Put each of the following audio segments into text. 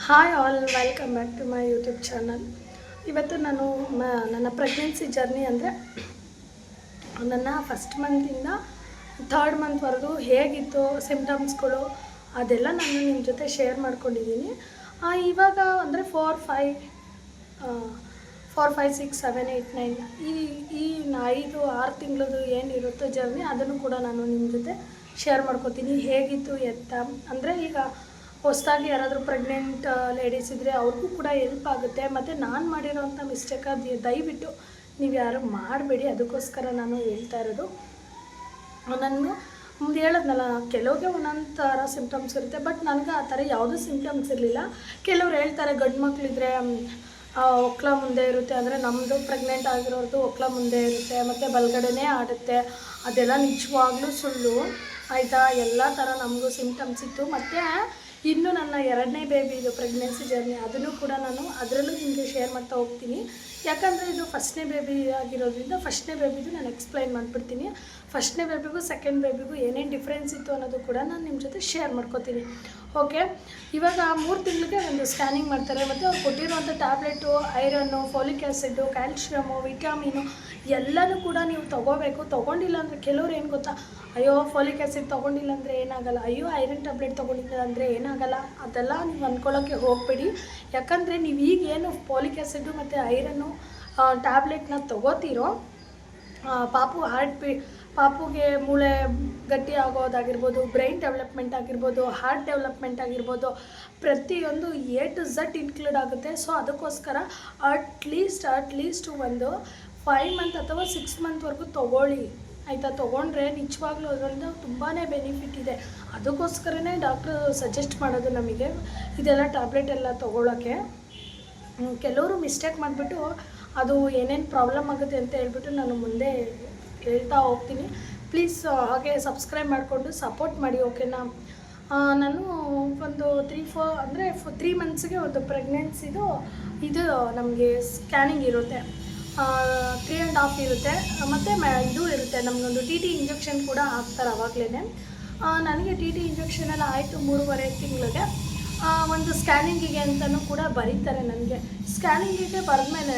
Hi all, welcome back to my YouTube channel. ಇವತ್ತು ನಾನು ನನ್ನ ಪ್ರೆಗ್ನೆನ್ಸಿ ಜರ್ನಿ ಅಂದರೆ ನನ್ನ ಫಸ್ಟ್ ಮಂತಿಂದ ಥರ್ಡ್ ಮಂತ್ವರೆಗೂ ಹೇಗಿತ್ತು ಸಿಮ್ಟಮ್ಸ್ಗಳು ಅದೆಲ್ಲ ನಾನು ನಿಮ್ಮ ಜೊತೆ ಶೇರ್ ಮಾಡ್ಕೊಂಡಿದ್ದೀನಿ. ಇವಾಗ ಅಂದರೆ 4, 5, 6, 7, 8, 9 ಈ 5-6 ತಿಂಗಳದು ಏನಿರುತ್ತೋ ಜರ್ನಿ ಅದನ್ನು ಕೂಡ ನಾನು ನಿಮ್ಮ ಜೊತೆ ಶೇರ್ ಮಾಡ್ಕೊತೀನಿ. ಹೇಗಿತ್ತು ಎತ್ತ ಅಂದರೆ ಈಗ ಹೊಸದಾಗಿ ಯಾರಾದರೂ ಪ್ರೆಗ್ನೆಂಟ್ ಲೇಡೀಸ್ ಇದ್ದರೆ ಅವ್ರಿಗೂ ಕೂಡ ಹೆಲ್ಪ್ ಆಗುತ್ತೆ. ಮತ್ತು ನಾನು ಮಾಡಿರೋಂಥ ಮಿಸ್ಟೇಕ್ ಅದು ದಯವಿಟ್ಟು ನೀವು ಯಾರು ಮಾಡಬೇಡಿ. ಅದಕ್ಕೋಸ್ಕರ ನಾನು ಹೇಳ್ತಾ ಇರೋದು. ನಾನು ಮುಂದೆ ಹೇಳಿದ್ನಲ್ಲ, ಕೆಲವ್ರಿಗೆ ಒಂದೊಂದು ಥರ ಸಿಮ್ಟಮ್ಸ್ ಇರುತ್ತೆ, ಬಟ್ ನನಗೆ ಆ ಥರ ಯಾವುದೂ ಸಿಮ್ಟಮ್ಸ್ ಇರಲಿಲ್ಲ. ಕೆಲವ್ರು ಹೇಳ್ತಾರೆ ಗಂಡು ಮಕ್ಕಳಿದ್ರೆ ಒಕ್ಲ ಮುಂದೆ ಇರುತ್ತೆ, ಅಂದರೆ ನಮ್ಮದು ಪ್ರೆಗ್ನೆಂಟ್ ಆಗಿರೋದು ಒಕ್ಲ ಮುಂದೆ ಇರುತ್ತೆ ಮತ್ತು ಬಲಗಡೆನೇ ಆಡುತ್ತೆ. ಅದೆಲ್ಲ ನಿಜವಾಗ್ಲೂ ಸುಳ್ಳು ಆಯಿತಾ. ಎಲ್ಲ ಥರ ನಮಗೂ ಸಿಮ್ಟಮ್ಸ್ ಇತ್ತು. ಮತ್ತು ಇನ್ನು ನನ್ನ 2ನೇ ಬೇಬಿದು ಪ್ರೆಗ್ನೆನ್ಸಿ ಜರ್ನಿ ಅದನ್ನು ಕೂಡ ನಾನು ಅದರಲ್ಲೂ ನಿಮಗೆ ಶೇರ್ ಮಾಡ್ತಾ ಹೋಗ್ತೀನಿ. ಯಾಕಂದರೆ ಇದು ಫಸ್ಟ್ನೇ ಬೇಬಿ ಆಗಿರೋದ್ರಿಂದ ಫಸ್ಟ್ನೇ ಬೇಬಿದು ನಾನು ಎಕ್ಸ್ಪ್ಲೈನ್ ಮಾಡಿಬಿಡ್ತೀನಿ. ಫಸ್ಟ್ನೇ ಬೇಬಿಗೂ ಸೆಕೆಂಡ್ ಬೇಬಿಗೂ ಏನೇನು ಡಿಫ್ರೆನ್ಸ್ ಇತ್ತು ಅನ್ನೋದು ಕೂಡ ನಾನು ನಿಮ್ಮ ಜೊತೆ ಶೇರ್ ಮಾಡ್ಕೋತೀನಿ. ಓಕೆ, ಇವಾಗ 3 ತಿಂಗಳಿಗೆ ಒಂದು ಸ್ಕ್ಯಾನಿಂಗ್ ಮಾಡ್ತಾರೆ. ಮತ್ತು ಅವ್ರು ಕೊಟ್ಟಿರುವಂಥ tablet, iron, folic acid, calcium, vitamin ಎಲ್ಲನೂ ಕೂಡ ನೀವು ತೊಗೋಬೇಕು. ತೊಗೊಂಡಿಲ್ಲ ಅಂದರೆ ಕೆಲವ್ರು ಏನು ಗೊತ್ತಾ, ಅಯ್ಯೋ ಫೋಲಿಕ್ ಆ್ಯಸಿಡ್ ತೊಗೊಂಡಿಲ್ಲ ಅಂದರೆ ಏನಾಗಲ್ಲ, ಅಯ್ಯೋ ಐರನ್ ಟ್ಯಾಬ್ಲೆಟ್ ತೊಗೊಂಡಿಲ್ಲ ಅಂದರೆ ಏನಾಗಲ್ಲ, ಅದೆಲ್ಲ ನೀವು ಅಂದ್ಕೊಳ್ಳೋಕ್ಕೆ ಹೋಗಬೇಡಿ. ಯಾಕಂದರೆ ನೀವು ಈಗೇನು ಫೋಲಿಕ್ ಆ್ಯಸಿಡ್ಡು ಮತ್ತು ಐರನ್ನು ಟ್ಯಾಬ್ಲೆಟ್ನ ತೊಗೋತೀರೋ ಪಾಪುಗೆ ಮೂಳೆ ಗಟ್ಟಿ ಆಗೋದಾಗಿರ್ಬೋದು, ಬ್ರೈನ್ ಡೆವಲಪ್ಮೆಂಟ್ ಆಗಿರ್ಬೋದು, ಹಾರ್ಟ್ ಡೆವಲಪ್ಮೆಂಟ್ ಆಗಿರ್ಬೋದು, ಪ್ರತಿಯೊಂದು A to Z ಇನ್ಕ್ಲೂಡ್ ಆಗುತ್ತೆ. ಸೊ ಅದಕ್ಕೋಸ್ಕರ ಅಟ್ಲೀಸ್ಟ್ ಒಂದು 5 ಮಂತ್ ಅಥವಾ 6 ಮಂತ್ವರೆಗೂ ತೊಗೊಳ್ಳಿ ಆಯಿತಾ. ತೊಗೊಂಡ್ರೆ ನಿಜವಾಗ್ಲೂ ಅದರಿಂದ ತುಂಬಾ ಬೆನಿಫಿಟ್ ಇದೆ. ಅದಕ್ಕೋಸ್ಕರನೇ ಡಾಕ್ಟ್ರು ಸಜೆಸ್ಟ್ ಮಾಡೋದು ನಮಗೆ ಇದೆಲ್ಲ ಟ್ಯಾಬ್ಲೆಟ್ ಎಲ್ಲ ತೊಗೊಳ್ಳೋಕ್ಕೆ. ಕೆಲವರು ಮಿಸ್ಟೇಕ್ ಮಾಡಿಬಿಟ್ಟು ಅದು ಏನೇನು ಪ್ರಾಬ್ಲಮ್ ಆಗುತ್ತೆ ಅಂತ ಹೇಳ್ಬಿಟ್ಟು ನಾನು ಮುಂದೆ ಹೇಳ್ತಾ ಹೋಗ್ತೀನಿ. ಪ್ಲೀಸ್ ಹಾಗೆ ಸಬ್ಸ್ಕ್ರೈಬ್ ಮಾಡಿಕೊಂಡು ಸಪೋರ್ಟ್ ಮಾಡಿ, ಓಕೆನಾ. ನಾನು ಒಂದು 3 ಮಂತ್ಸ್ಗೆ ಒಂದು ಪ್ರೆಗ್ನೆನ್ಸಿದು ಇದು ನಮಗೆ ಸ್ಕ್ಯಾನಿಂಗ್ ಇರುತ್ತೆ, 3.5 ಇರುತ್ತೆ. ಮತ್ತು ಇದು ಇರುತ್ತೆ, ನಮಗೊಂದು TT ಇಂಜೆಕ್ಷನ್ ಕೂಡ ಹಾಕ್ತಾರೆ ಆವಾಗಲೇ. ನನಗೆ TT ಇಂಜೆಕ್ಷನ್ ಎಲ್ಲ ಆಯಿತು 3.5 ತಿಂಗಳಿಗೆ. ಒಂದು ಸ್ಕ್ಯಾನಿಂಗಿಗೆ ಅಂತಲೂ ಕೂಡ ಬರೀತಾರೆ ನನಗೆ. ಸ್ಕ್ಯಾನಿಂಗಿಗೆ ಬರೆದ್ಮೇಲೆ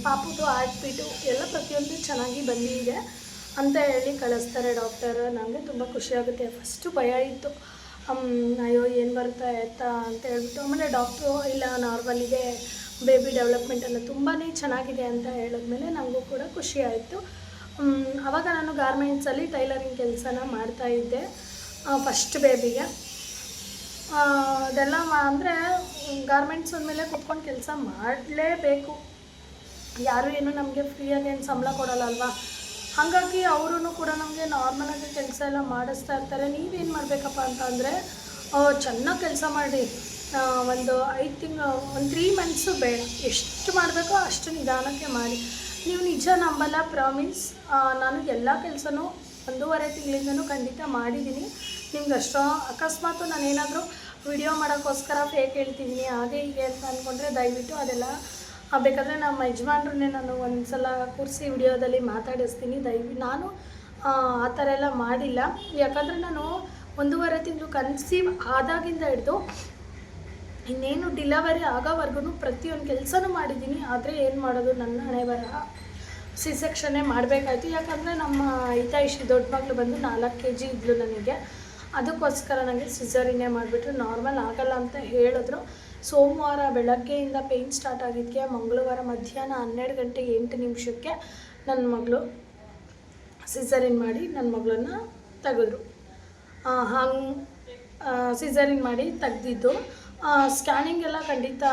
ಪಾಪುದು ಹಾರ್ಟ್ ಬೀಟು ಎಲ್ಲ ಪ್ರತಿಯೊಂದು ಚೆನ್ನಾಗಿ ಬಂದಿದೆ ಅಂತ ಹೇಳಿ ಕಳಿಸ್ತಾರೆ ಡಾಕ್ಟರ್. ನನಗೆ ತುಂಬ ಖುಷಿಯಾಗುತ್ತೆ. ಫಸ್ಟು ಭಯ ಇತ್ತು, ಅಯ್ಯೋ ಏನು ಬರುತ್ತಾ ಎತ್ತಾ ಅಂತ ಹೇಳ್ಬಿಟ್ಟು. ಆಮೇಲೆ ಡಾಕ್ಟ್ರು ಇಲ್ಲ ನಾರ್ಮಲ್ ಇದೆ, ಬೇಬಿ ಡೆವಲಪ್ಮೆಂಟ್ ಎಲ್ಲ ತುಂಬಾ ಚೆನ್ನಾಗಿದೆ ಅಂತ ಹೇಳಿದ್ಮೇಲೆ ನನಗೂ ಕೂಡ ಖುಷಿ ಆಯಿತು. ಆವಾಗ ನಾನು ಗಾರ್ಮೆಂಟ್ಸಲ್ಲಿ ಟೈಲರಿಂಗ್ ಕೆಲಸನ ಮಾಡ್ತಾಯಿದ್ದೆ ಫಸ್ಟ್ ಬೇಬಿಗೆ. ಅದೆಲ್ಲ ಅಂದರೆ ಗಾರ್ಮೆಂಟ್ಸ್ ಅಂದಮೇಲೆ ಕೂತ್ಕೊಂಡು ಕೆಲಸ ಮಾಡಲೇಬೇಕು. ಯಾರು ಏನು ನಮಗೆ ಫ್ರೀಯಾಗಿ ಏನು ಸಂಬಳ ಕೊಡೋಲ್ಲ ಅಲ್ವಾ. ಹಾಗಾಗಿ ಅವರು ಕೂಡ ನಮಗೆ ನಾರ್ಮಲಾಗಿ ಕೆಲಸ ಎಲ್ಲ ಮಾಡಿಸ್ತಾ ಇರ್ತಾರೆ. ನೀವೇನು ಮಾಡಬೇಕಪ್ಪ ಅಂತಂದರೆ ಚೆನ್ನಾಗಿ ಕೆಲಸ ಮಾಡಿ. ಒಂದು 5 ತಿಂಗಳು, ಒಂದು 3 ಮಂತ್ಸು ಬೇಡ, ಎಷ್ಟು ಮಾಡಬೇಕೋ ಅಷ್ಟು ನಿಧಾನಕ್ಕೆ ಮಾಡಿ. ನೀವು ನಿಜ ನಂಬಲ್ಲ, ಪ್ರಾಮಿಸ್. ನಾನು ಎಲ್ಲ ಕೆಲಸನೂ 1.5 ತಿಂಗಳಿಂದನೂ ಖಂಡಿತ ಮಾಡಿದ್ದೀನಿ. ನಿಮ್ಗೆ ಅಕಸ್ಮಾತು ನಾನೇನಾದರೂ ವಿಡಿಯೋ ಮಾಡೋಕ್ಕೋಸ್ಕರ ಫೇಕ್ ಹೇಳ್ತಿದ್ದೀನಿ ಹಾಗೆ ಹೀಗೆ ಅಂತ ಅಂದ್ಕೊಂಡ್ರೆ ದಯವಿಟ್ಟು ಅದೆಲ್ಲ ಬೇಕಾದರೆ ನಮ್ಮ ಯಜಮಾನ್ರನ್ನೇ ನಾನು ಒಂದು ಸಲ ಕೂರಿಸಿ ವಿಡಿಯೋದಲ್ಲಿ ಮಾತಾಡಿಸ್ತೀನಿ. ನಾನು ಆ ಥರ ಎಲ್ಲ ಮಾಡಿಲ್ಲ. ಯಾಕಂದರೆ ನಾನು 1.5 ತಿಂಗಳು ಕನ್ಸೀವ್ ಆದಾಗಿಂದ ಹಿಡಿದು ಇನ್ನೇನು ಡಿಲವರಿ ಆಗೋವರೆಗೂ ಪ್ರತಿಯೊಂದು ಕೆಲಸನೂ ಮಾಡಿದ್ದೀನಿ. ಆದರೆ ಏನು ಮಾಡೋದು, ನನ್ನ ಹಣೆ ಬರಹ ಸಿ ಸೆಕ್ಷನ್ನೇ ಮಾಡಬೇಕಾಯ್ತು. ಯಾಕಂದರೆ ನಮ್ಮ ಹಿತೈಷಿ ದೊಡ್ಡ ಮಗಳು ಬಂದು 4 kg ಇದ್ಲು ನನಗೆ. ಅದಕ್ಕೋಸ್ಕರ ನನಗೆ ಸಿಸರಿನೇ ಮಾಡಿಬಿಟ್ರು, ನಾರ್ಮಲ್ ಆಗಲ್ಲ ಅಂತ ಹೇಳಿದ್ರು. ಸೋಮವಾರ ಬೆಳಗ್ಗೆಯಿಂದ ಪೇಯ್ನ್ ಸ್ಟಾರ್ಟ್ ಆಗಿದ್ದಕ್ಕೆ ಮಂಗಳವಾರ ಮಧ್ಯಾಹ್ನ 12 ಗಂಟೆ 8 ನಿಮಿಷಕ್ಕೆ ನನ್ನ ಮಗಳು ಸಿಸರಿನ್ ಮಾಡಿ ನನ್ನ ಮಗಳನ್ನ ತೆಗೆದ್ರು. ಹಂಗೆ ಸಿಸರಿನ್ ಮಾಡಿ ತೆಗ್ದಿದ್ದು. ಸ್ಕ್ಯಾನಿಂಗ್ ಎಲ್ಲ ಖಂಡಿತ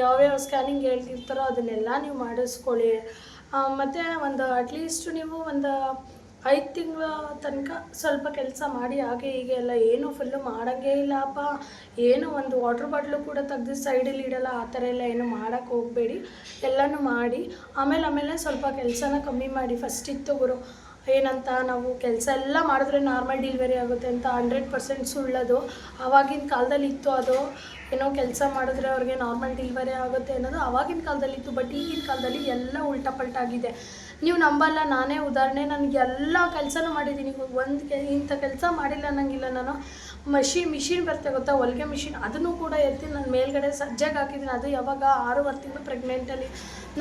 ಯಾವ್ಯಾವ ಸ್ಕ್ಯಾನಿಂಗ್ ಹೇಳ್ತಿರ್ತಾರೋ ಅದನ್ನೆಲ್ಲ ನೀವು ಮಾಡಿಸ್ಕೊಳ್ಳಿ. ಮತ್ತು ಒಂದು ಅಟ್ಲೀಸ್ಟ್ ನೀವು ಒಂದು 5 ತಿಂಗಳ ತನಕ ಸ್ವಲ್ಪ ಕೆಲಸ ಮಾಡಿ. ಹಾಗೆ ಹೀಗೆ ಎಲ್ಲ ಏನೂ ಫುಲ್ಲು ಮಾಡೋಂಗೇ ಇಲ್ಲಪ್ಪ. ಏನೋ ಒಂದು ವಾಟ್ರ್ ಬಾಟ್ಲು ಕೂಡ ತೆಗ್ದು ಸೈಡಲ್ಲಿ ಇಡೋಲ್ಲ, ಆ ಥರ ಎಲ್ಲ ಏನೂ ಮಾಡೋಕ್ಕೆ ಹೋಗಬೇಡಿ. ಎಲ್ಲನೂ ಮಾಡಿ ಆಮೇಲೆ ಸ್ವಲ್ಪ ಕೆಲಸನ ಕಮ್ಮಿ ಮಾಡಿ. ಫಸ್ಟ್ ಇತ್ತು ಗುರು ಏನಂತ, ನಾವು ಕೆಲಸ ಎಲ್ಲ ಮಾಡಿದ್ರೆ ನಾರ್ಮಲ್ ಡೆಲಿವರಿ ಆಗುತ್ತೆ ಅಂತ 100% ಸುಳ್ಳದು. ಆವಾಗಿನ ಕಾಲದಲ್ಲಿ ಇತ್ತು ಅದು. ಏನೋ ಕೆಲಸ ಮಾಡಿದ್ರೆ ಅವ್ರಿಗೆ ನಾರ್ಮಲ್ ಡೆಲಿವರಿ ಆಗುತ್ತೆ ಅನ್ನೋದು ಆವಾಗಿನ ಕಾಲದಲ್ಲಿತ್ತು. ಬಟ್ ಈಗಿನ ಕಾಲದಲ್ಲಿ ಎಲ್ಲ ಉಲ್ಟಾಪಲ್ಟಾಗಿದೆ. ನೀವು ನಂಬಲ್ಲ, ನಾನೇ ಉದಾಹರಣೆ. ನನಗೆ ಎಲ್ಲ ಕೆಲಸನೂ ಮಾಡಿದ್ದೀನಿ. ಇಂಥ ಕೆಲಸ ಮಾಡಿಲ್ಲ ಅನ್ನಂಗಿಲ್ಲ ನಾನು. ಮಿಷಿನ್ ಬರುತ್ತೆ ಗೊತ್ತಾ, ಹೊಲಿಗೆ ಮಿಷಿನ್, ಅದನ್ನು ಕೂಡ ಎತ್ತಿ ನಾನು ಮೇಲ್ಗಡೆ ಸಜ್ಜೆಗೆ ಹಾಕಿದ್ದೀನಿ. ಅದು ಯಾವಾಗ 6 ತಿಂಗಳು ಪ್ರೆಗ್ನೆಂಟಲ್ಲಿ.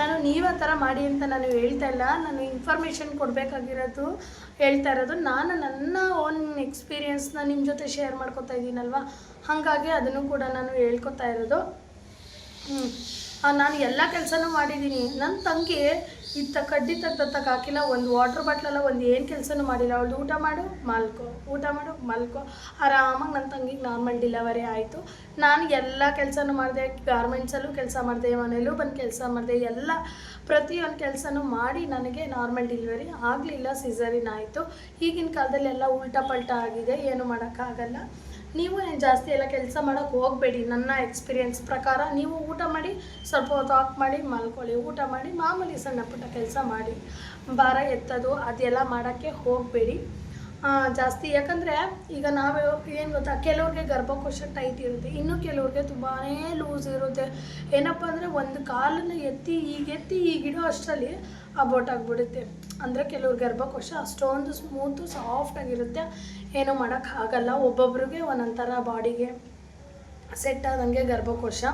ನಾನು ನೀವು ಆ ಥರ ಮಾಡಿ ಅಂತ ನಾನು ಹೇಳ್ತಾ ಇಲ್ಲ, ನಾನು ಇನ್ಫಾರ್ಮೇಷನ್ ಕೊಡಬೇಕಾಗಿರೋದು ಹೇಳ್ತಾ ಇರೋದು. ನಾನು ನನ್ನ ಓನ್ ಎಕ್ಸ್ಪೀರಿಯೆನ್ಸ್ನ ನಿಮ್ಮ ಜೊತೆ ಶೇರ್ ಮಾಡ್ಕೊತಾ ಇದ್ದೀನಲ್ವ, ಹಾಗಾಗಿ ಅದನ್ನು ಕೂಡ ನಾನು ಹೇಳ್ಕೊತಾ ಇರೋದು. ನಾನು ಎಲ್ಲ ಕೆಲಸನೂ ಮಾಡಿದ್ದೀನಿ. ನನ್ನ ತಂಗಿ ಕಡ್ಡಿ ತೆಗ್ದತ್ತಕ್ಕೆ ಹಾಕಿಲ್ಲ, ಒಂದು ವಾಟ್ರ್ ಬಾಟ್ಲೆಲ್ಲ ಒಂದು ಏನು ಕೆಲಸನೂ ಮಾಡಿಲ್ಲ. ಅವಳು ಊಟ ಮಾಡು ಮಲ್ಕೋ ಆರಾಮಾಗಿ ನನ್ನ ತಂಗಿಗೆ ನಾರ್ಮಲ್ ಡೆಲಿವರಿ ಆಯಿತು. ನಾನು ಎಲ್ಲ ಕೆಲಸನೂ ಮಾಡಿದೆ, ಗಾರ್ಮೆಂಟ್ಸಲ್ಲೂ ಕೆಲಸ ಮಾಡಿದೆ, ಮನೆಯಲ್ಲೂ ಬಂದು ಕೆಲಸ ಮಾಡಿದೆ, ಎಲ್ಲ ಪ್ರತಿಯೊಂದು ಕೆಲಸನೂ ಮಾಡಿ ನನಗೆ ನಾರ್ಮಲ್ ಡೆಲಿವರಿ ಆಗಲಿಲ್ಲ, ಸಿಸರಿನ್ ಆಯಿತು. ಈಗಿನ ಕಾಲದಲ್ಲಿ ಎಲ್ಲ ಉಲ್ಟಾ ಆಗಿದೆ, ಏನು ಮಾಡೋಕ್ಕಾಗಲ್ಲ. ನೀವು ಜಾಸ್ತಿ ಎಲ್ಲ ಕೆಲಸ ಮಾಡೋಕ್ಕೆ ಹೋಗಬೇಡಿ. ನನ್ನ ಎಕ್ಸ್ಪೀರಿಯೆನ್ಸ್ ಪ್ರಕಾರ ನೀವು ಊಟ ಮಾಡಿ, ಸ್ವಲ್ಪ ಹೊತ್ತು ವಾಕ್ ಮಾಡಿ ಮಲ್ಕೊಳ್ಳಿ, ಊಟ ಮಾಡಿ ಮಾಮೂಲಿ ಸಣ್ಣ ಪುಟ್ಟ ಕೆಲಸ ಮಾಡಿ. ಭಾರ ಎತ್ತೋದು ಅದೆಲ್ಲ ಮಾಡೋಕ್ಕೆ ಹೋಗಬೇಡಿ ಜಾಸ್ತಿ. ಯಾಕಂದರೆ ಈಗ ನಾವು ಏನು ಗೊತ್ತಾ, ಕೆಲವ್ರಿಗೆ ಗರ್ಭಕೋಶ ಟೈಟ್ ಇರುತ್ತೆ, ಇನ್ನು ಕೆಲವ್ರಿಗೆ ತುಂಬಾ ಲೂಸ್ ಇರುತ್ತೆ. ಏನಪ್ಪ ಅಂದರೆ ಒಂದು ಕಾಲನ್ನು ಎತ್ತಿ ಈಗಿಡೋ ಅಷ್ಟರಲ್ಲಿ ಅಬೋಟ್ ಆಗಿಬಿಡುತ್ತೆ. ಅಂದರೆ ಕೆಲವ್ರ ಗರ್ಭಕೋಶ ಅಷ್ಟೊಂದು ಸ್ಮೂತು ಸಾಫ್ಟಾಗಿರುತ್ತೆ, ಏನೂ ಮಾಡೋಕ್ಕಾಗಲ್ಲ. ಒಬ್ಬೊಬ್ರಿಗೆ ಒಂದೊಂಥರ ಬಾಡಿಗೆ ಸೆಟ್ ಆದಂಗೆ ಗರ್ಭಕೋಶ.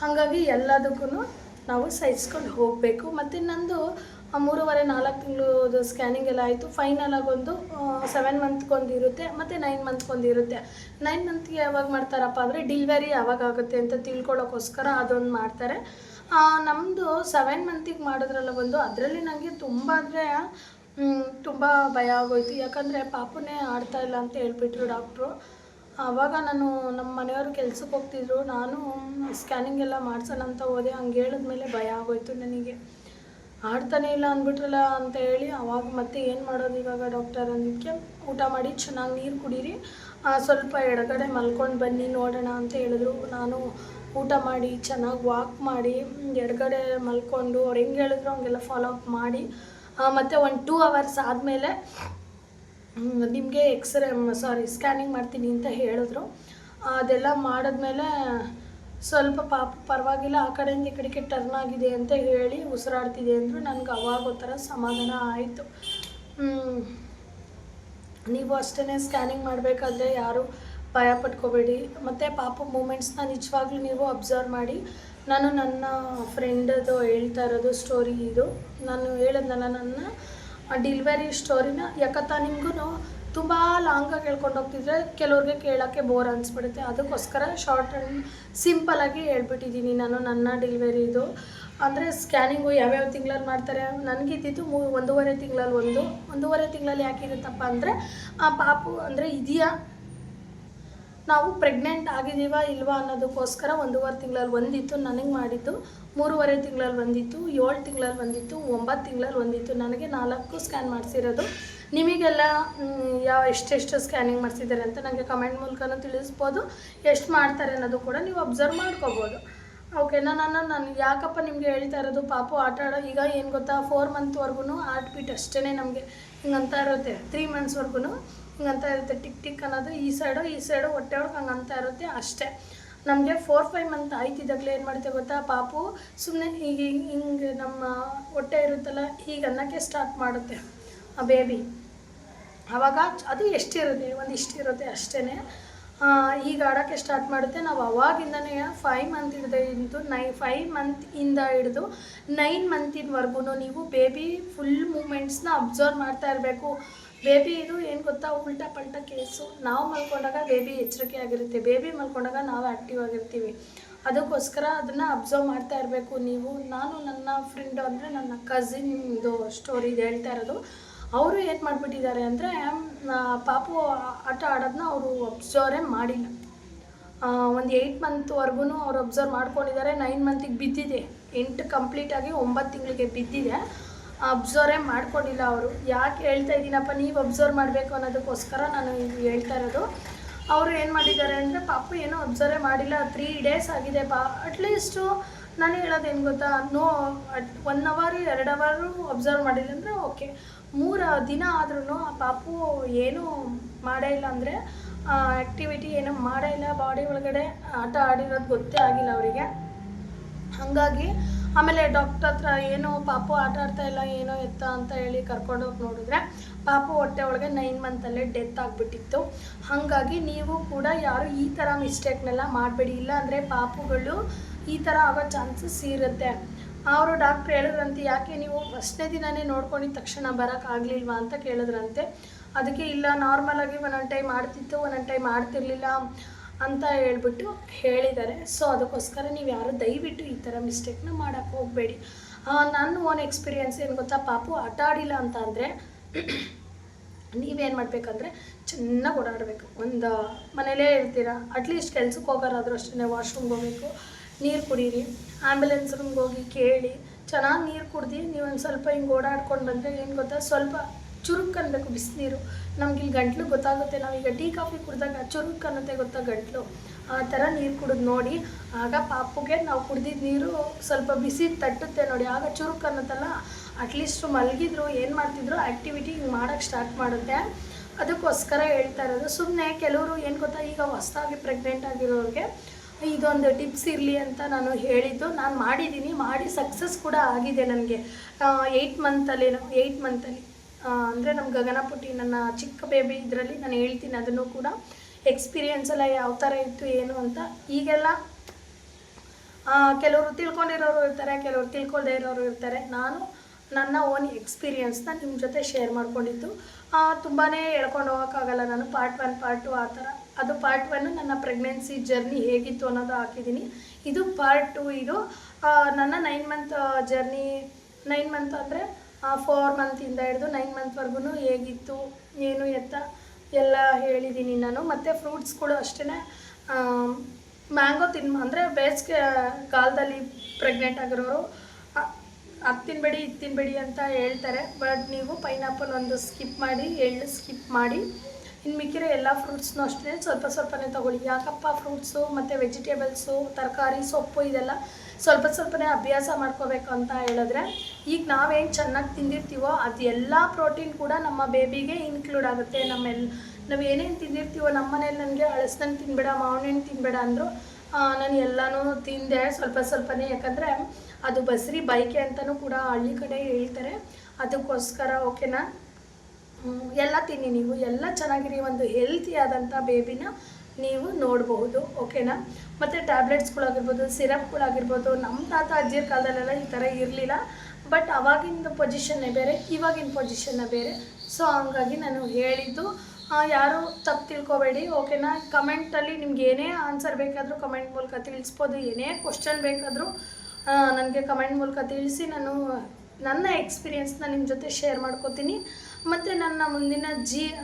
ಹಾಗಾಗಿ ಎಲ್ಲದಕ್ಕೂ ನಾವು ಸಹಿಸ್ಕೊಂಡು ಹೋಗಬೇಕು. ಮತ್ತು ನಂದು 3.5-4 ತಿಂಗಳದು ಸ್ಕ್ಯಾನಿಂಗ್ ಎಲ್ಲ ಆಯಿತು. ಫೈನಲಾಗಿ ಒಂದು 7 ಮಂತ್ಗೊಂದು ಇರುತ್ತೆ, ಮತ್ತು 9 ಮಂತ್ಗೊಂದು ಇರುತ್ತೆ. 9 ಮಂತ್ಗೆ ಯಾವಾಗ ಮಾಡ್ತಾರಪ್ಪ ಅಂದರೆ ಡೆಲಿವರಿ ಯಾವಾಗ ಆಗುತ್ತೆ ಅಂತ ತಿಳ್ಕೊಳ್ಳೋಕ್ಕೋಸ್ಕರ ಅದೊಂದು ಮಾಡ್ತಾರೆ. ನಮ್ಮದು 7 ಮಂತಿಗೆ ಮಾಡಿದ್ರಲ್ಲ ಒಂದು, ಅದರಲ್ಲಿ ನನಗೆ ತುಂಬ ಅಂದರೆ ತುಂಬ ಭಯ ಆಗೋಯ್ತು. ಯಾಕಂದರೆ ಪಾಪುನೇ ಆಡ್ತಾಯಿಲ್ಲ ಅಂತ ಹೇಳ್ಬಿಟ್ರು ಡಾಕ್ಟ್ರು. ಆವಾಗ ನಾನು ನಮ್ಮ ಮನೆಯವರು ಕೆಲ್ಸಕ್ಕೆ ಹೋಗ್ತಿದ್ರು, ನಾನು ಸ್ಕ್ಯಾನಿಂಗ್ ಎಲ್ಲ ಮಾಡ್ಸೋಣ ಅಂತ ಹೋದೆ. ಹಂಗೆ ಹೇಳಿದ್ಮೇಲೆ ಭಯ ಆಗೋಯ್ತು ನನಗೆ. ಆಡ್ತಾನೆ ಇಲ್ಲ ಅಂದ್ಬಿಟ್ರಲ್ಲ ಅಂತ ಹೇಳಿ ಆವಾಗ ಮತ್ತೆ ಏನು ಮಾಡೋದು ಇವಾಗ ಡಾಕ್ಟರ್ ಅಂದಿದ್ದಕ್ಕೆ, ಊಟ ಮಾಡಿ ಚೆನ್ನಾಗಿ ನೀರು ಕುಡೀರಿ, ಸ್ವಲ್ಪ ಎಡಗಡೆ ಮಲ್ಕೊಂಡು ಬನ್ನಿ ನೋಡೋಣ ಅಂತ ಹೇಳಿದ್ರು. ನಾನು ಊಟ ಮಾಡಿ ಚೆನ್ನಾಗಿ ವಾಕ್ ಮಾಡಿ ಎಡಗಡೆ ಮಲ್ಕೊಂಡು ಅವ್ರು ಹೆಂಗೆ ಹೇಳಿದ್ರು ಹಂಗೆಲ್ಲ ಫಾಲೋ ಅಪ್ ಮಾಡಿ, ಮತ್ತು 2 ಅವರ್ಸ್ ಆದಮೇಲೆ ನಿಮಗೆ ಸ್ಕ್ಯಾನಿಂಗ್ ಮಾಡ್ತೀನಿ ಅಂತ ಹೇಳಿದ್ರು. ಅದೆಲ್ಲ ಮಾಡಿದ್ಮೇಲೆ ಸ್ವಲ್ಪ ಪಾಪ ಪರವಾಗಿಲ್ಲ, ಆ ಕಡೆಯಿಂದ ಈ ಕಡೆಗೆ ಟರ್ನ್ ಆಗಿದೆ ಅಂತ ಹೇಳಿ ಉಸಿರಾಡ್ತಿದೆ ಅಂದರು. ನನಗೆ ಅವಾಗ ಒಂಥರ ಸಮಾಧಾನ ಆಯಿತು. ನೀವು ಅಷ್ಟೇ ಸ್ಕ್ಯಾನಿಂಗ್ ಮಾಡಬೇಕಾದ್ರೆ ಯಾರು ಭಯ ಪಟ್ಕೋಬೇಡಿ. ಮತ್ತು ಪಾಪ ಮೂಮೆಂಟ್ಸ್ನ ನಿಜವಾಗ್ಲೂ ನೀವು ಅಬ್ಸರ್ವ್ ಮಾಡಿ. ನಾನು ನನ್ನ ಫ್ರೆಂಡದು ಹೇಳ್ತಾ ಇರೋದು ಸ್ಟೋರಿ ಇದು. ನಾನು ಹೇಳಿದ್ನಲ್ಲ ನನ್ನ ಡೆಲಿವರಿ ಸ್ಟೋರಿನ. ಯಾಕತ್ತಾ ನಿಮಗೂ ತುಂಬ ಲಾಂಗಾಗಿ ಹೇಳ್ಕೊಂಡು ಹೋಗ್ತಿದ್ರೆ ಕೆಲವ್ರಿಗೆ ಕೇಳೋಕ್ಕೆ ಬೋರ್ ಅನಿಸ್ಬಿಡುತ್ತೆ. ಅದಕ್ಕೋಸ್ಕರ ಶಾರ್ಟ್ ಆ್ಯಂಡ್ ಸಿಂಪಲಾಗಿ ಹೇಳ್ಬಿಟ್ಟಿದ್ದೀನಿ ನಾನು ನನ್ನ ಡೆಲಿವರಿದು. ಅಂದರೆ ಸ್ಕ್ಯಾನಿಂಗು ಯಾವ್ಯಾವ ತಿಂಗಳಲ್ಲಿ ಮಾಡ್ತಾರೆ, ನನಗಿದ್ದಿದ್ದು 1.5 ತಿಂಗಳಲ್ಲಿ 1.5 ತಿಂಗಳಲ್ಲಿ ಯಾಕಿರುತ್ತಪ್ಪ ಅಂದರೆ ಪಾಪು ಅಂದರೆ ಇದೆಯಾ, ನಾವು ಪ್ರೆಗ್ನೆಂಟ್ ಆಗಿದ್ದೀವಾ ಇಲ್ವಾ ಅನ್ನೋದಕ್ಕೋಸ್ಕರ 1.5 ತಿಂಗಳಲ್ಲಿ ಒಂದಿತ್ತು. ನನಗೆ ಮಾಡಿದ್ದು 3.5 ತಿಂಗಳಲ್ಲಿ ಒಂದಿತ್ತು, 7 ತಿಂಗಳಲ್ಲಿ ಒಂದಿತ್ತು, 9 ತಿಂಗಳಲ್ಲಿ ಒಂದಿತ್ತು. ನನಗೆ 4 ಸ್ಕ್ಯಾನ್ ಮಾಡಿಸಿರೋದು. ನಿಮಗೆಲ್ಲ ಎಷ್ಟೆಷ್ಟು ಸ್ಕ್ಯಾನಿಂಗ್ ಮಾಡಿಸಿದ್ದಾರೆ ಅಂತ ನನಗೆ ಕಮೆಂಟ್ ಮೂಲಕನೂ ತಿಳಿಸ್ಬೋದು. ಎಷ್ಟು ಮಾಡ್ತಾರೆ ಅನ್ನೋದು ಕೂಡ ನೀವು ಅಬ್ಸರ್ವ್ ಮಾಡ್ಕೋಬೋದು. ಓಕೆನಾ. ನಾನು ಯಾಕಪ್ಪ ನಿಮಗೆ ಹೇಳ್ತಾ ಇರೋದು, ಪಾಪು ಆಟ ಆಡೋ ಈಗ ಏನು ಗೊತ್ತಾ, 4 ಮಂತ್ವರೆಗೂ ಹಾರ್ಟ್ ಬೀಟ್ ಅಷ್ಟೇ ನಮಗೆ ಹಿಂಗಂತ ಇರುತ್ತೆ. 3 ಮಂತ್ಸ್ವರೆಗೂ ಹಿಂಗಂತ ಇರುತ್ತೆ, ಟಿಕ್ ಟಿಕ್ ಅನ್ನೋದು ಈ ಸೈಡು ಹೊಟ್ಟೆ ಒಳಗೆ ಹಂಗಂತ ಇರುತ್ತೆ ಅಷ್ಟೇ. ನಮಗೆ 4-5 ಮಂತ್ ಆಯ್ತಿದ್ದಾಗಲೇ ಏನು ಮಾಡ್ತೇವೆ ಗೊತ್ತಾ, ಪಾಪು ಸುಮ್ಮನೆ ಈಗ ಹಿಂಗೆ ನಮ್ಮ ಹೊಟ್ಟೆ ಇರುತ್ತಲ್ಲ, ಹೀಗೆ ಅನ್ನೋಕ್ಕೆ ಸ್ಟಾರ್ಟ್ ಮಾಡುತ್ತೆ ಆ ಬೇಬಿ. ಆವಾಗ ಅದು ಎಷ್ಟಿರುತ್ತೆ, ಒಂದಿಷ್ಟಿರುತ್ತೆ ಅಷ್ಟೇ. ಈಗ ಆಡೋಕ್ಕೆ ಸ್ಟಾರ್ಟ್ ಮಾಡುತ್ತೆ. ನಾವು ಅವಾಗಿಂದನೇ 5 ಮಂತ್ ಹಿಡಿದು 5 ಮಂತಿಂದ ಹಿಡಿದು 9 ಮಂತಿನವರೆಗೂ ನೀವು ಬೇಬಿ ಫುಲ್ ಮೂಮೆಂಟ್ಸ್ನ ಅಬ್ಸರ್ವ್ ಮಾಡ್ತಾ ಇರಬೇಕು. ಬೇಬಿ ಇದು ಏನು ಗೊತ್ತಾ, ಉಲ್ಟಾ ಪಲ್ಟಾ ಕೇಸು. ನಾವು ಮಲ್ಕೊಂಡಾಗ ಬೇಬಿ ಎಚ್ಚರಿಕೆ ಆಗಿರುತ್ತೆ, ಬೇಬಿ ಮಲ್ಕೊಂಡಾಗ ನಾವು ಆ್ಯಕ್ಟಿವ್ ಆಗಿರ್ತೀವಿ. ಅದಕ್ಕೋಸ್ಕರ ಅದನ್ನು ಅಬ್ಸರ್ವ್ ಮಾಡ್ತಾ ಇರಬೇಕು ನೀವು. ನಾನು ನನ್ನ ಫ್ರೆಂಡು ಅಂದರೆ ನನ್ನ ಕಸಿನ್ದು ಸ್ಟೋರಿ ಹೇಳ್ತಾ ಇರೋದು. ಅವರು ಏನು ಮಾಡಿಬಿಟ್ಟಿದ್ದಾರೆ ಅಂದರೆ ಪಾಪು ಆಟ ಆಡೋದನ್ನ ಅವರು ಅಬ್ಸರ್ವೇ ಮಾಡಿಲ್ಲ. ಒಂದು 8 ಮಂತ್ವರೆಗೂ ಅವ್ರು ಅಬ್ಸರ್ವ್ ಮಾಡ್ಕೊಂಡಿದ್ದಾರೆ. 9 ಮಂತಿಗೆ ಬಿದ್ದಿದೆ, 8 ಕಂಪ್ಲೀಟಾಗಿ 9 ತಿಂಗಳಿಗೆ ಬಿದ್ದಿದೆ. ಅಬ್ಸರ್ವೇ ಮಾಡ್ಕೊಂಡಿಲ್ಲ ಅವರು. ಯಾಕೆ ಹೇಳ್ತಾ ಇದ್ದೀನಪ್ಪ, ನೀವು ಅಬ್ಸರ್ವ್ ಮಾಡಬೇಕು ಅನ್ನೋದಕ್ಕೋಸ್ಕರ ನಾನು ಇದು ಹೇಳ್ತಾ ಇರೋದು. ಅವರು ಏನು ಮಾಡಿದ್ದಾರೆ ಅಂದರೆ ಪಾಪು ಏನೋ ಅಬ್ಸರ್ವೇ ಮಾಡಿಲ್ಲ. 3 ಡೇಸ್ ಆಗಿದೆ ಅಟ್ಲೀಸ್ಟು ನಾನು ಹೇಳೋದು ಏನು ಗೊತ್ತಾ, 1 ಅವರ್ 2 ಅವರು ಅಬ್ಸರ್ವ್ ಮಾಡಿಲ್ಲ ಅಂದರೆ ಓಕೆ, 3 ದಿನ ಆದ್ರೂ ಆ ಪಾಪು ಏನೂ ಮಾಡೇ ಇಲ್ಲ ಅಂದರೆ ಆ್ಯಕ್ಟಿವಿಟಿ ಏನೂ ಮಾಡೇ ಇಲ್ಲ, ಬಾಡಿ ಒಳಗಡೆ ಆಟ ಆಡಿರೋದು ಗೊತ್ತೇ ಆಗಿಲ್ಲ ಅವರಿಗೆ. ಹಾಗಾಗಿ ಆಮೇಲೆ ಡಾಕ್ಟರ್ ಹತ್ರ ಏನೋ ಪಾಪು ಆಟ ಆಡ್ತಾ ಇಲ್ಲ ಏನೋ ಎತ್ತ ಅಂತ ಹೇಳಿ ಕರ್ಕೊಂಡೋಗಿ ನೋಡಿದ್ರೆ ಪಾಪು ಹೊಟ್ಟೆ ಒಳಗೆ 9 ಮಂತಲ್ಲೇ ಡೆತ್ ಆಗಿಬಿಟ್ಟಿತ್ತು. ಹಾಗಾಗಿ ನೀವು ಕೂಡ ಯಾರು ಈ ಥರ ಮಿಸ್ಟೇಕ್ನೆಲ್ಲ ಮಾಡಬೇಡಿ, ಇಲ್ಲಾಂದರೆ ಪಾಪುಗಳು ಈ ಥರ ಆಗೋ ಚಾನ್ಸಸ್ ಇರುತ್ತೆ. ಅವರು ಡಾಕ್ಟ್ರ್ ಹೇಳಿದ್ರಂತೆ, ಯಾಕೆ ನೀವು ಫಸ್ಟ್ನೇ ದಿನವೇ ನೋಡ್ಕೊಂಡಿದ್ದ ತಕ್ಷಣ ಬರೋಕ್ಕಾಗಲಿಲ್ವಾ ಅಂತ ಕೇಳಿದ್ರಂತೆ. ಅದಕ್ಕೆ ಇಲ್ಲ, ನಾರ್ಮಲಾಗಿ ಒಂದೊಂದು ಟೈಮ್ ಮಾಡ್ತಿತ್ತು, ಒಂದೊಂದು ಟೈಮ್ ಮಾಡ್ತಿರ್ಲಿಲ್ಲ ಅಂತ ಹೇಳ್ಬಿಟ್ಟು ಹೇಳಿದ್ದಾರೆ. ಸೊ ಅದಕ್ಕೋಸ್ಕರ ನೀವು ಯಾರು ದಯವಿಟ್ಟು ಈ ಥರ ಮಿಸ್ಟೇಕ್ನ ಮಾಡೋಕ್ಕೆ ಹೋಗಬೇಡಿ. ನನ್ನ ಓನ್ ಎಕ್ಸ್ಪೀರಿಯೆನ್ಸ್ ಏನು ಗೊತ್ತಾ, ಪಾಪು ಆಟ ಆಡಿಲ್ಲ ಅಂತ ಅಂದರೆ ನೀವೇನು ಮಾಡಬೇಕಂದ್ರೆ ಚೆನ್ನಾಗಿ ಓಡಾಡಬೇಕು. ಒಂದು ಮನೇಲೇ ಇರ್ತೀರ, ಅಟ್ಲೀಸ್ಟ್ ಕೆಲ್ಸಕ್ಕೆ ಹೋಗೋರಾದರೂ ಅಷ್ಟೇ ವಾಶ್ರೂಮ್ಗೆ ಹೋಗಬೇಕು, ನೀರು ಕುಡೀರಿ, ಆ್ಯಂಬುಲೆನ್ಸ್ ರೂಮ್ಗೆ ಹೋಗಿ ಕೇಳಿ ಚೆನ್ನಾಗಿ ನೀರು ಕುಡ್ದು ನೀವು ಒಂದು ಸ್ವಲ್ಪ ಹಿಂಗೆ ಓಡಾಡ್ಕೊಂಡು ಬಂದರೆ ಏನು ಗೊತ್ತಾ, ಸ್ವಲ್ಪ ಚುರುಕು ಅನ್ನಬೇಕು ಬಿಸಿನೀರು. ನಮ್ಗೆ ಇಲ್ಲಿ ಗಂಟ್ಲು ಗೊತ್ತಾಗುತ್ತೆ, ನಾವೀಗ ಟೀ ಕಾಫಿ ಕುಡಿದಾಗ ಚುರುಕು ಅನ್ನತ್ತೆ ಗೊತ್ತಾ ಗಂಟ್ಲು, ಆ ಥರ ನೀರು ಕುಡಿದು ನೋಡಿ. ಆಗ ಪಾಪುಗೆ ನಾವು ಕುಡ್ದಿದ್ದ ನೀರು ಸ್ವಲ್ಪ ಬಿಸಿ ತಟ್ಟುತ್ತೆ ನೋಡಿ, ಆಗ ಚುರುಕು ಅನ್ನತ್ತಲ್ಲ. ಅಟ್ಲೀಸ್ಟ್ ಮಲಗಿದ್ರು ಏನು ಮಾಡ್ತಿದ್ರು ಆ್ಯಕ್ಟಿವಿಟಿ ಹಿಂಗೆ ಮಾಡೋಕ್ಕೆ ಸ್ಟಾರ್ಟ್ ಮಾಡುತ್ತೆ. ಅದಕ್ಕೋಸ್ಕರ ಹೇಳ್ತಾ ಇರೋದು. ಸುಮ್ಮನೆ ಕೆಲವರು ಏನು ಗೊತ್ತಾ, ಈಗ ಹೊಸದಾಗಿ ಪ್ರೆಗ್ನೆಂಟ್ ಆಗಿರೋರಿಗೆ ಇದೊಂದು ಟಿಪ್ಸ್ ಇರಲಿ ಅಂತ ನಾನು ಹೇಳಿದ್ದು. ನಾನು ಮಾಡಿದ್ದೀನಿ, ಮಾಡಿ ಸಕ್ಸಸ್ ಕೂಡ ಆಗಿದೆ ನನಗೆ. 8 ಮಂತಲ್ಲಿ ಅಂದರೆ ನಮ್ಮ ಗಗನಪುಟಿ ನನ್ನ ಚಿಕ್ಕ ಬೇಬಿ ಇದರಲ್ಲಿ ನಾನು ಹೇಳ್ತೀನಿ, ಅದನ್ನು ಕೂಡ ಎಕ್ಸ್ಪೀರಿಯೆನ್ಸ್ ಎಲ್ಲ ಯಾವ ಥರ ಇತ್ತು ಏನು ಅಂತ. ಈಗೆಲ್ಲ ಕೆಲವರು ತಿಳ್ಕೊಂಡಿರೋರು ಇರ್ತಾರೆ, ಕೆಲವರು ತಿಳ್ಕೊಳ್ದೇ ಇರೋರು ಇರ್ತಾರೆ. ನಾನು ನನ್ನ ಓನ್ ಎಕ್ಸ್ಪೀರಿಯೆನ್ಸ್ನ ನಿಮ್ಮ ಜೊತೆ ಶೇರ್ ಮಾಡ್ಕೊಂಡಿದ್ದು. ತುಂಬಾ ಹೇಳ್ಕೊಂಡು ಹೋಗೋಕ್ಕಾಗಲ್ಲ ನಾನು, ಪಾರ್ಟ್ 1 ಪಾರ್ಟ್ 2 ಆ ಥರ. ಅದು ಪಾರ್ಟ್ 1 ನನ್ನ ಪ್ರೆಗ್ನೆನ್ಸಿ ಜರ್ನಿ ಹೇಗಿತ್ತು ಅನ್ನೋದು ಹಾಕಿದ್ದೀನಿ. ಇದು ಪಾರ್ಟ್ 2. ಇದು ನನ್ನ 9 ಮಂತ್ ಜರ್ನಿ. 9 ಮಂತ್ ಅಂದರೆ 4 ಮಂತಿಂದ ಹಿಡಿದು 9 ಮಂತ್ವರೆಗೂ ಹೇಗಿತ್ತು ಏನು ಎತ್ತ ಎಲ್ಲ ಹೇಳಿದ್ದೀನಿ ನಾನು. ಮತ್ತು ಫ್ರೂಟ್ಸ್ಗಳು ಅಷ್ಟೇ, ಮ್ಯಾಂಗೋ ಅಂದರೆ ಬೇಸಿಗೆ ಕಾಲದಲ್ಲಿ ಪ್ರೆಗ್ನೆಂಟ್ ಆಗಿರೋರು ಅದು ತಿನ್ನಬೇಡಿ ಇದು ತಿನ್ನಬೇಡಿ ಅಂತ ಹೇಳ್ತಾರೆ. ಬಟ್ ನೀವು ಪೈನಾಪಲ್ ಒಂದು ಸ್ಕಿಪ್ ಮಾಡಿ, ಎಳ್ಳು ಸ್ಕಿಪ್ ಮಾಡಿ, ಇನ್ನು ಮಿಕ್ಕಿರೋ ಎಲ್ಲ ಫ್ರೂಟ್ಸ್ನೂ ಅಷ್ಟೇ ಸ್ವಲ್ಪ ಸ್ವಲ್ಪನೇ ತೊಗೊಳ್ಳಿ. ಯಾಕಪ್ಪ, ಫ್ರೂಟ್ಸು ಮತ್ತು ವೆಜಿಟೇಬಲ್ಸು, ತರಕಾರಿ, ಸೊಪ್ಪು ಇದೆಲ್ಲ ಸ್ವಲ್ಪನೇ ಅಭ್ಯಾಸ ಮಾಡ್ಕೋಬೇಕು ಅಂತ ಹೇಳಿದ್ರೆ, ಈಗ ನಾವೇನು ಚೆನ್ನಾಗಿ ತಿಂದಿರ್ತೀವೋ ಅದೆಲ್ಲ ಪ್ರೋಟೀನ್ ಕೂಡ ನಮ್ಮ ಬೇಬಿಗೆ ಇನ್ಕ್ಲೂಡ್ ಆಗುತ್ತೆ. ನಾವು ಏನೇನು ತಿಂದಿರ್ತೀವೋ, ನಮ್ಮ ಮನೇಲಿ ನನಗೆ ಹಳಸನ್ನು ತಿನ್ನಬೇಡ, ಮಾವಿನ ಹಣ್ಣು ತಿನ್ನಬೇಡ ಅಂದರು. ನಾನು ಎಲ್ಲನೂ ತಿಂದೆ ಸ್ವಲ್ಪನೇ, ಯಾಕಂದರೆ ಅದು ಬಸ್ರಿ ಬೈಕೆ ಅಂತಲೂ ಕೂಡ ಹಳ್ಳಿ ಕಡೆ ಹೇಳ್ತಾರೆ. ಅದಕ್ಕೋಸ್ಕರ ಓಕೆನಾ, ಎಲ್ಲ ತಿನ್ನಿ, ನೀವು ಎಲ್ಲ ಚೆನ್ನಾಗಿರಿ, ಒಂದು ಹೆಲ್ತಿ ಆದಂಥ ಬೇಬಿನ ನೀವು ನೋಡಬಹುದು ಓಕೆನಾ. ಮತ್ತು ಟ್ಯಾಬ್ಲೆಟ್ಸ್ಗಳಾಗಿರ್ಬೋದು, ಸಿರಪ್ಗಳಾಗಿರ್ಬೋದು, ನಮ್ಮ ತಾತ ಅಜ್ಜಿರ ಕಾಲದಲ್ಲೆಲ್ಲ ಈ ಥರ ಇರಲಿಲ್ಲ. ಬಟ್ ಅವಾಗಿನ ಪೊಸಿಷನ್ನೇ ಬೇರೆ, ಇವಾಗಿನ ಪೊಸಿಷನ್ನೇ ಬೇರೆ. ಸೊ ಹಂಗಾಗಿ ನಾನು ಹೇಳಿದ್ದು, ಯಾರು ತಪ್ಪು ತಿಳ್ಕೊಬೇಡಿ ಓಕೆನಾ. ಕಮೆಂಟಲ್ಲಿ ನಿಮ್ಗೆ ಏನೇ ಆನ್ಸರ್ ಬೇಕಾದರೂ ಕಮೆಂಟ್ ಮೂಲಕ ತಿಳಿಸ್ಬೋದು, ಏನೇ ಕ್ವಶನ್ ಬೇಕಾದರೂ ನನಗೆ ಕಮೆಂಟ್ ಮೂಲಕ ತಿಳಿಸಿ. ನಾನು ನನ್ನ ಎಕ್ಸ್ಪೀರಿಯೆನ್ಸ್ನ ನಿಮ್ಮ ಜೊತೆ ಶೇರ್ ಮಾಡ್ಕೋತೀನಿ. ಮತ್ತು ನನ್ನ ಮುಂದಿನ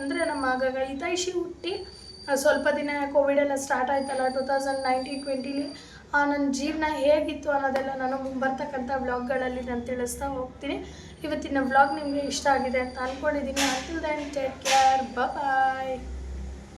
ಅಂದರೆ ನಮ್ಮ ಹಿತೈಷಿ ಹುಟ್ಟಿ ಸ್ವಲ್ಪ ದಿನ ಕೋವಿಡೆಲ್ಲ ಸ್ಟಾರ್ಟ್ ಆಯ್ತಲ್ಲ 2019-20 ನನ್ನ ಜೀವನ ಹೇಗಿತ್ತು ಅನ್ನೋದೆಲ್ಲ ನಾನು ಬರ್ತಕ್ಕಂಥ ವ್ಲಾಗ್ಗಳಲ್ಲಿ ನಾನು ತಿಳಿಸ್ತಾ ಹೋಗ್ತೀನಿ. ಇವತ್ತಿನ ವ್ಲಾಗ್ ನಿಮಗೆ ಇಷ್ಟ ಆಗಿದೆ ಅಂತ ಅಂದ್ಕೊಂಡಿದ್ದೀನಿ. ಅಂಟಿಲ್ ದೆನ್ ಟೇಕ್ ಕೇರ್, ಬಾಯ್.